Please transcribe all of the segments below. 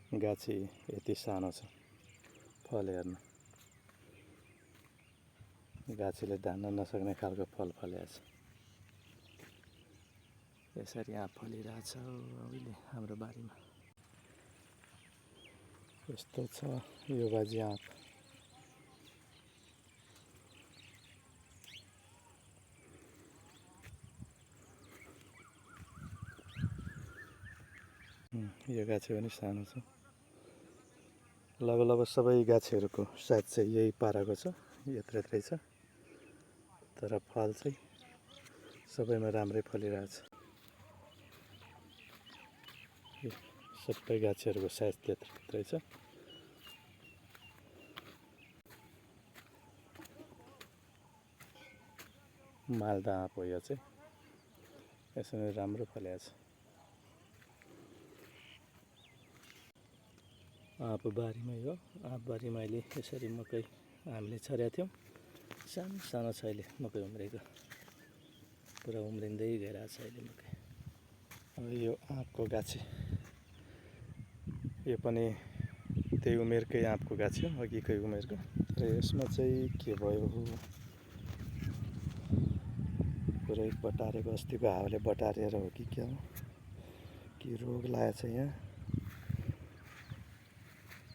गाछी यति सानो छ, फल हेर्नु गाछीले धान्न नसक्ने खालको फल फलेको छ। यसरी आँप फलिरहेछ अहिले हाम्रो बारीमा। यस्तो छ यो बाजी आँप। यो गाछी पनि सानो छ। लगभग सबै गाछीहरूको साइज चाहिँ यही पाराको छ, यत्रै छ, तर फल चाहिँ सबैमा राम्रै फलिरहेछ। सबै गाछीहरूको साइज त्यत्रै छ। मालदा आँप हो यो चाहिँ, यसरी राम्रो फलेको छ। आँप बारीमै हो, आँप बारीमा अहिले यसरी मकै हामीले छरेका थियौँ। सानो सानो छ अहिले मकै उम्रेको, पुरा उम्रिँदै गइरहेछ अहिले मकै। अब यो आँपको गाछी यो पनि त्यही उमेरकै आँपको गाछी हो, अघिकै उमेरको। तर यसमा चाहिँ के भयो, पुरै बटारेको, अस्तिको हावाले बटारेर हो कि क्या हो, कि रोग लागेको छ यहाँ।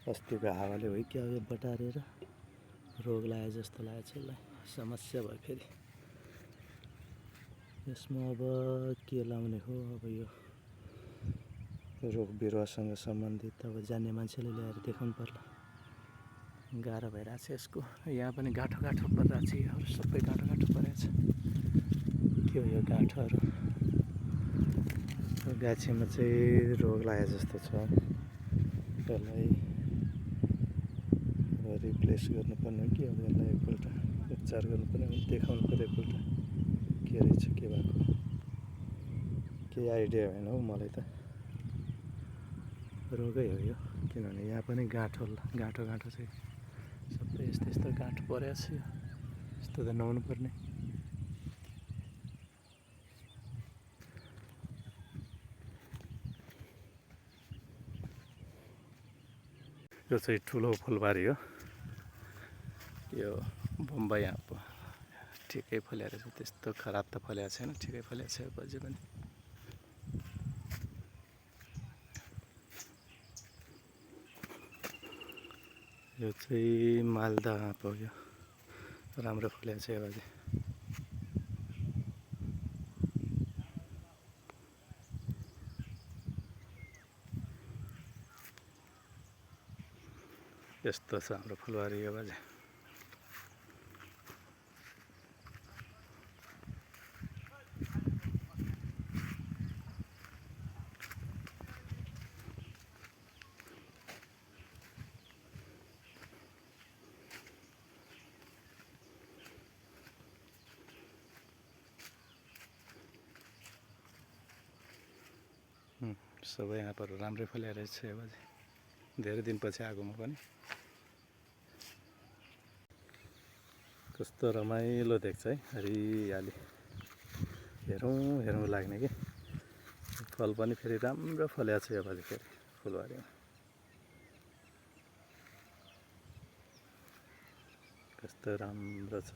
अस्तिको हावाले हो क्या हो, बटारेर रोग लागे जस्तो लागेको छ। यसलाई समस्या भयो फेरि। यसमा अब के लाउने हो, अब यो रोग बिरुवासँग सम्बन्धित अब जान्ने मान्छेले ल्याएर देखाउनु पर्ला। गाह्रो भइरहेछ यसको। यहाँ पनि गाँठो गाँठो परिरहेछ, यहाँहरू सबै गाँठो गाँठो परेको छ। के हो यो गाँठोहरू? गाछीमा चाहिँ रोग लागे जस्तो छ। यसलाई रिप्लेस गर्नुपर्ने हो कि अब यसलाई एकपल्ट उपचार गर्नुपर्ने हो, देखाउनु पर्यो एकपल्ट के रहेछ, के भएको। केही आइडिया भएन हौ मलाई त, रोगै हो यो। किनभने यहाँ पनि गाँठो गाँठो चाहिँ सबै यस्तो गाँठो परेको छ। यस्तो त नहुनु पर्ने। यो चाहिँ ठुलो फुलबारी हो। यो बम्बई आँप ठिकै फलेको छ, त्यस्तो खराब त फलेको छैन, ठिकै फलेको छ बजे पनि। यो चाहिँ मालदा आँप हो, यो राम्रो फलेको छ यो बाजे। यस्तो छ हाम्रो फुलबारी यो बाजे। सबै आँपहरू राम्रै फलेको रहेछ यो बाजे, धेरै दिनपछि आगोमा पनि। कस्तो रमाइलो देख्छ है, हरियाली हेरौँ हेरौँ लाग्ने कि। फल पनि फेरि राम्रो फलेको छ यो पालि फेरि फुलबारीमा। कस्तो राम्रो छ।